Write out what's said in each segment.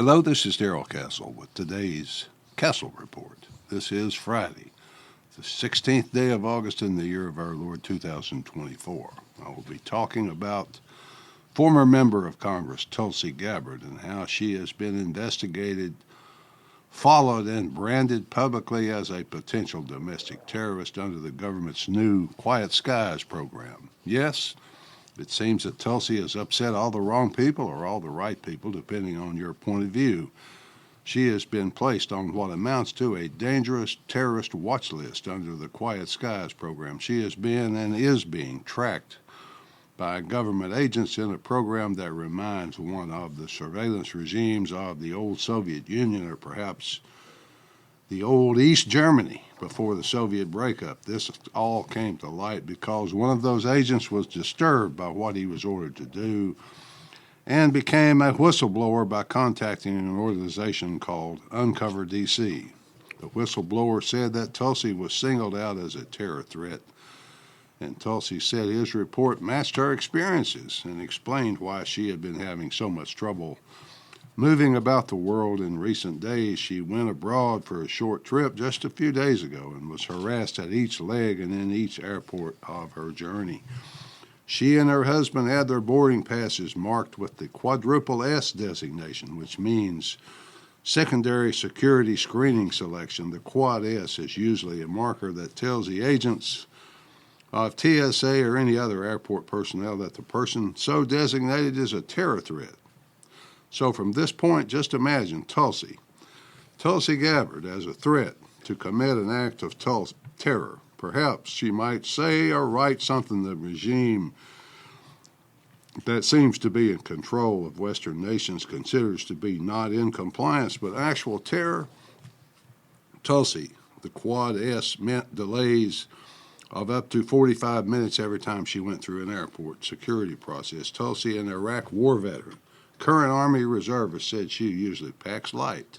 Hello, this is Darrell Castle with today's Castle Report. This is Friday, the 16th day of August in the year of our Lord 2024. I will be talking about former member of Congress Tulsi Gabbard and how she has been investigated, followed, and branded publicly as a potential domestic terrorist under the government's new Quiet Skies program. Yes, it seems that Tulsi has upset all the wrong people or all the right people, depending on your point of view. She has been placed on what amounts to a dangerous terrorist watch list under the Quiet Skies program. She has been and is being tracked by government agents in a program that reminds one of the surveillance regimes of the old Soviet Union, or perhaps the old East Germany before the Soviet breakup. This all came to light because one of those agents was disturbed by what he was ordered to do and became a whistleblower by contacting an organization called Uncover DC. The whistleblower said that Tulsi was singled out as a terror threat, and Tulsi said his report matched her experiences and explained why she had been having so much trouble moving about the world in recent days. She went abroad for a short trip just a few days ago and was harassed at each leg and in each airport of her journey. She and her husband had their boarding passes marked with the quadruple S designation, which means secondary security screening selection. The quad S is usually a marker that tells the agents of TSA or any other airport personnel that the person so designated is a terror threat. So from this point, just imagine Tulsi Gabbard as a threat to commit an act of terror. Perhaps she might say or write something the regime that seems to be in control of Western nations considers to be not in compliance, but actual terror. Tulsi, the Quad S, meant delays of up to 45 minutes every time she went through an airport security process. Tulsi, an Iraq war veteran, current Army reservist, said she usually packs light,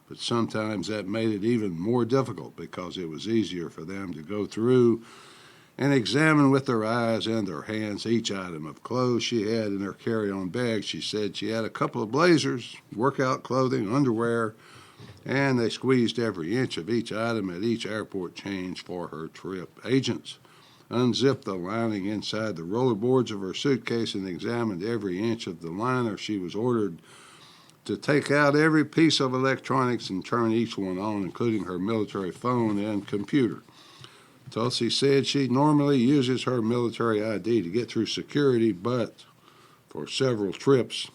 but sometimes that made it even more difficult because it was easier for them to go through and examine with their eyes and their hands each item of clothes she had in her carry-on bag. She said she had a couple of blazers, workout clothing, underwear, and they squeezed every inch of each item at each airport change for her trip. Agents unzipped the lining inside the rollerboards of her suitcase and examined every inch of the liner. She was ordered to take out every piece of electronics and turn each one on, including her military phone and computer. Tulsi said she normally uses her military ID to get through security, but for several trips,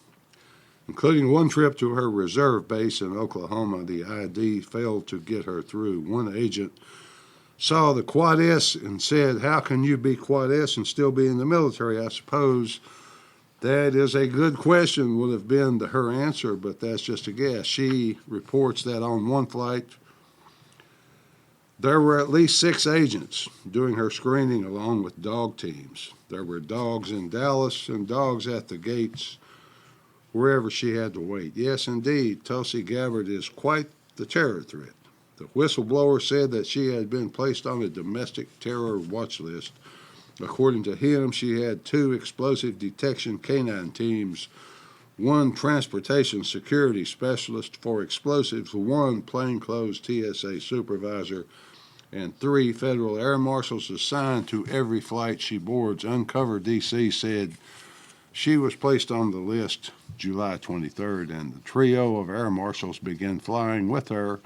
including one trip to her reserve base in Oklahoma, the ID failed to get her through. One agent saw the Quad S and said, "How can you be Quad S and still be in the military?" I suppose that is a good question, would have been her answer, but that's just a guess. She reports that on one flight, there were at least 6 agents doing her screening along with dog teams. There were dogs in Dallas and dogs at the gates wherever she had to wait. Yes, indeed, Tulsi Gabbard is quite the terror threat. The whistleblower said that she had been placed on a domestic terror watch list. According to him, she had 2 explosive detection canine teams, 1 transportation security specialist for explosives, 1 plainclothes TSA supervisor, and 3 federal air marshals assigned to every flight she boards. Uncover DC said she was placed on the list July 23rd, and the trio of air marshals began flying with her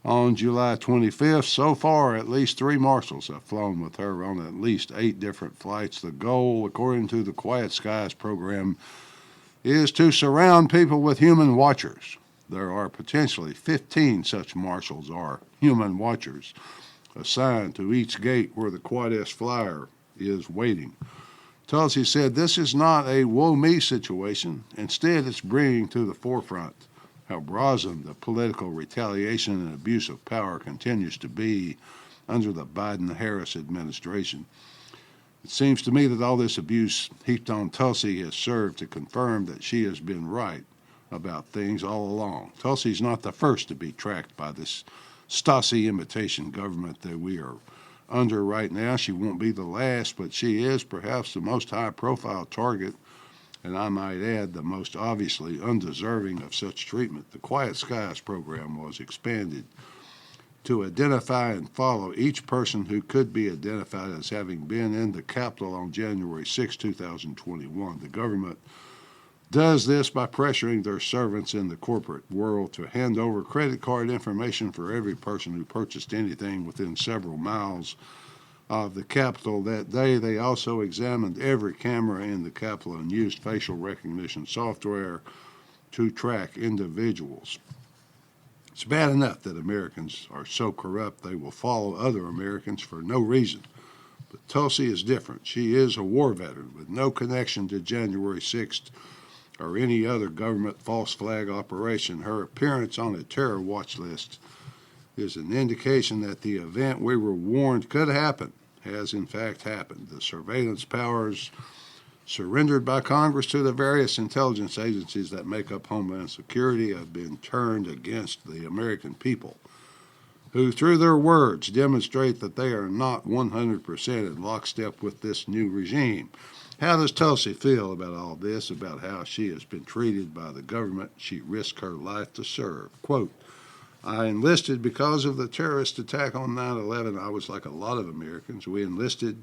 on July 25th. So far, at least 3 marshals have flown with her on at least 8 different flights. The goal, according to the Quiet Skies program, is to surround people with human watchers. There are potentially 15 such marshals or human watchers assigned to each gate where the Quad S flyer is waiting. Tulsi said this is not a woe me situation. Instead, it's bringing to the forefront how brazen the political retaliation and abuse of power continues to be under the Biden-Harris administration. It seems to me that all this abuse heaped on Tulsi has served to confirm that she has been right about things all along. Tulsi's not the first to be tracked by this Stasi imitation government that we are under right now. She won't be the last, but she is perhaps the most high-profile target and I might add the most obviously undeserving of such treatment. The Quiet Skies program was expanded to identify and follow each person who could be identified as having been in the Capitol on January 6, 2021. The government does this by pressuring their servants in the corporate world to hand over credit card information for every person who purchased anything within several miles of the Capitol that day. They also examined every camera in the Capitol and used facial recognition software to track individuals. It's bad enough that Americans are so corrupt they will follow other Americans for no reason. But Tulsi is different. She is a war veteran with no connection to January 6th or any other government false flag operation. Her appearance on a terror watch list is an indication that the event we were warned could happen has in fact happened. The surveillance powers surrendered by Congress to the various intelligence agencies that make up Homeland Security have been turned against the American people, who through their words demonstrate that they are not 100% in lockstep with this new regime. How does Tulsi feel about all this, about how she has been treated by the government she risked her life to serve? Quote, I enlisted because of the terrorist attack on 9/11. I was like a lot of Americans. We enlisted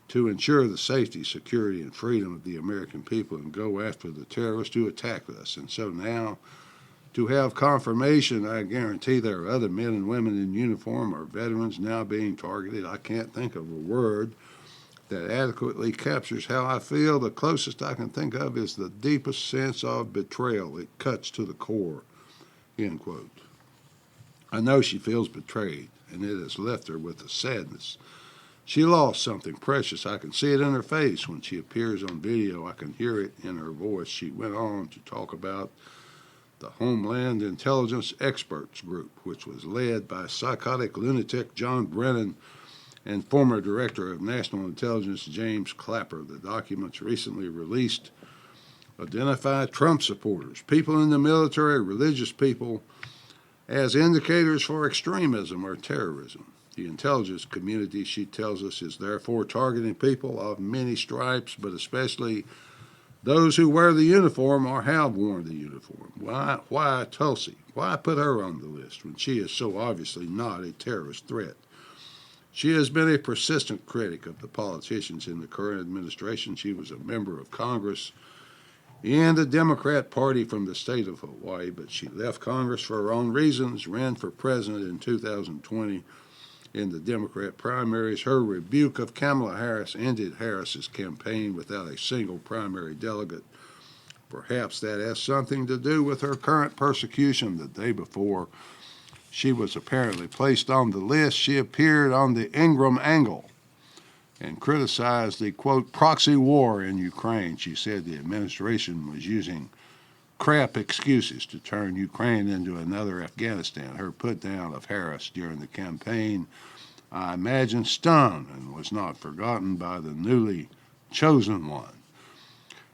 to ensure the safety, security, and freedom of the American people and go after the terrorists who attacked us. And so now, to have confirmation, I guarantee there are other men and women in uniform or veterans now being targeted. I can't think of a word that adequately captures how I feel. The closest I can think of is the deepest sense of betrayal. It cuts to the core, end quote. I know she feels betrayed, and it has left her with a sadness. She lost something precious. I can see it in her face when she appears on video. I can hear it in her voice. She went on to talk about the Homeland Intelligence Experts Group, which was led by psychotic lunatic John Brennan and former Director of National Intelligence James Clapper. The documents recently released identify Trump supporters, people in the military, religious people, as indicators for extremism or terrorism. The intelligence community, she tells us, is therefore targeting people of many stripes, but especially those who wear the uniform or have worn the uniform. Why Tulsi? Why put her on the list when she is so obviously not a terrorist threat? She has been a persistent critic of the politicians in the current administration. She was a member of Congress in the Democrat Party from the state of Hawaii, but she left Congress for her own reasons, ran for president in 2020 in the Democrat primaries. Her rebuke of Kamala Harris ended Harris's campaign without a single primary delegate. Perhaps that has something to do with her current persecution. The day before she was apparently placed on the list, she appeared on the Ingram Angle and criticized the, quote, proxy war in Ukraine. She said the administration was using crap excuses to turn Ukraine into another Afghanistan. Her put down of Harris during the campaign, I imagine, stung and was not forgotten by the newly chosen one.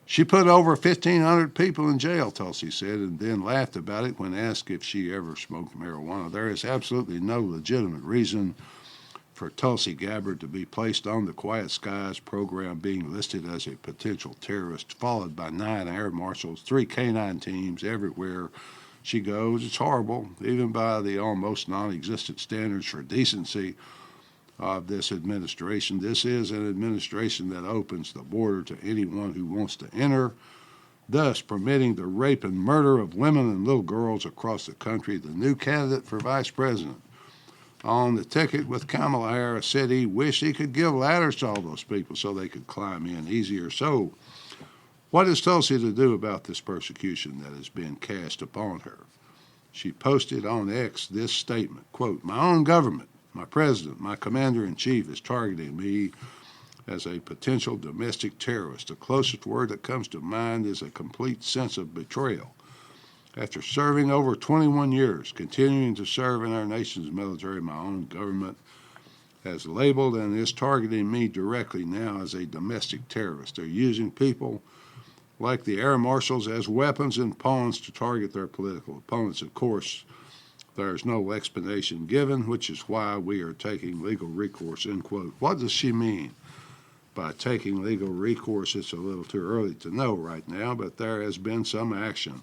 She put over 1,500 people in jail, Tulsi said, and then laughed about it when asked if she ever smoked marijuana. There is absolutely no legitimate reason for Tulsi Gabbard to be placed on the Quiet Skies program, being listed as a potential terrorist, followed by 9 air marshals, 3 K-9 teams everywhere she goes. It's horrible, even by the almost non-existent standards for decency of this administration. This is an administration that opens the border to anyone who wants to enter, thus permitting the rape and murder of women and little girls across the country. The new candidate for vice president on the ticket with Kamala Harris said he wished he could give ladders to all those people so they could climb in easier. So what is Tulsi to do about this persecution that has been cast upon her? She posted on X this statement, quote, my own government, my president, my commander-in-chief is targeting me as a potential domestic terrorist. The closest word that comes to mind is a complete sense of betrayal. After serving over 21 years, continuing to serve in our nation's military, my own government has labeled and is targeting me directly now as a domestic terrorist. They're using people like the air marshals as weapons and pawns to target their political opponents. Of course, there's no explanation given, which is why we are taking legal recourse, end quote. What does she mean by taking legal recourse. It's a little too early to know right now, but there has been some action.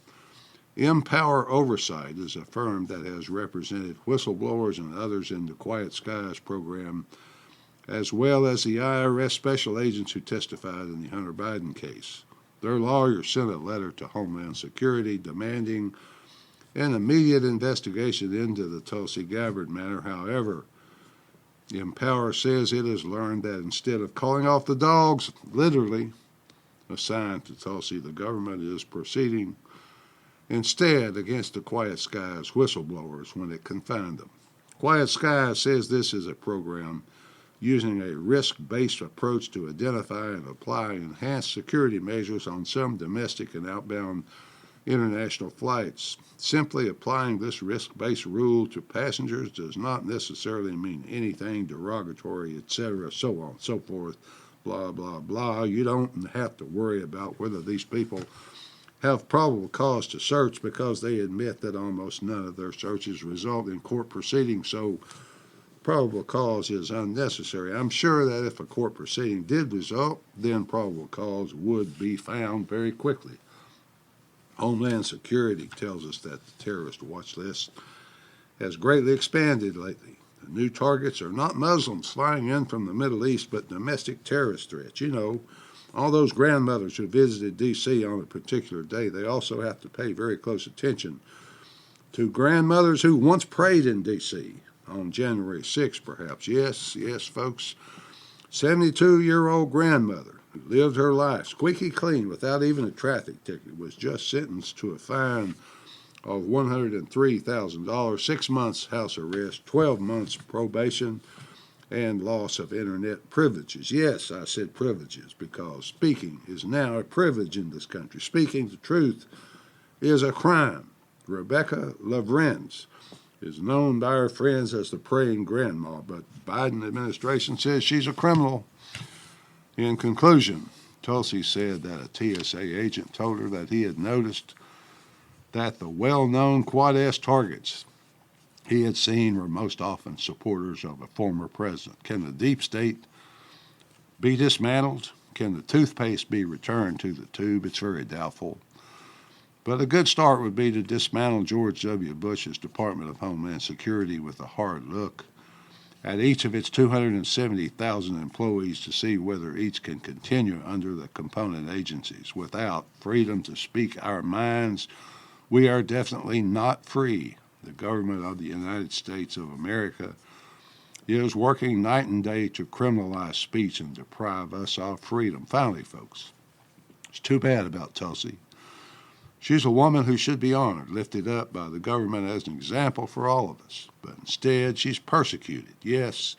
Empower Oversight is a firm that has represented whistleblowers and others in the Quiet Skies program, as well as the IRS special agents who testified in the Hunter Biden case. Their lawyer sent a letter to Homeland Security demanding an immediate investigation into the Tulsi Gabbard matter. However, Empower says it has learned that instead of calling off the dogs, literally assigned to Tulsi, the government is proceeding instead against the Quiet Skies whistleblowers when it confined them. Quiet Skies says this is a program using a risk-based approach to identify and apply enhanced security measures on some domestic and outbound international flights. Simply applying this risk-based rule to passengers does not necessarily mean anything derogatory, etc., so on and so forth, blah, blah, blah. You don't have to worry about whether these people have probable cause to search because they admit that almost none of their searches result in court proceedings, so probable cause is unnecessary. I'm sure that if a court proceeding did result, then probable cause would be found very quickly. Homeland Security tells us that the terrorist watch list has greatly expanded lately. The new targets are not Muslims flying in from the Middle East, but domestic terrorist threats. You know, all those grandmothers who visited D.C. on a particular day, they also have to pay very close attention to grandmothers who once prayed in D.C. on January 6th, perhaps. Yes, folks. 72-year-old grandmother who lived her life squeaky clean without even a traffic ticket was just sentenced to a fine of $103,000, 6 months house arrest, 12 months probation, and loss of internet privileges. Yes, I said privileges because speaking is now a privilege in this country. Speaking the truth is a crime. Rebecca Lorenz is known by her friends as the praying grandma, but Biden administration says she's a criminal. In conclusion, Tulsi said that a TSA agent told her that he had noticed that the well-known Quad S targets he had seen were most often supporters of a former president. Can the deep state be dismantled? Can the toothpaste be returned to the tube? It's very doubtful. But a good start would be to dismantle George W. Bush's Department of Homeland Security with a hard look at each of its 270,000 employees to see whether each can continue under the component agencies. Without freedom to speak our minds, we are definitely not free. The government of the United States of America is working night and day to criminalize speech and deprive us of freedom. Finally, folks, it's too bad about Tulsi. She's a woman who should be honored, lifted up by the government as an example for all of us. But instead, she's persecuted. Yes,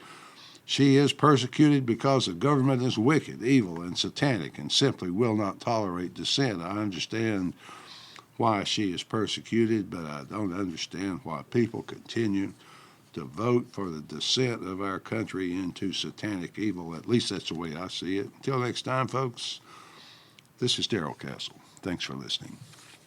she is persecuted because the government is wicked, evil, and satanic and simply will not tolerate dissent. I understand why she is persecuted, but I don't understand why people continue to vote for the descent of our country into satanic evil. At least that's the way I see it. Until next time, folks, this is Darrell Castle. Thanks for listening.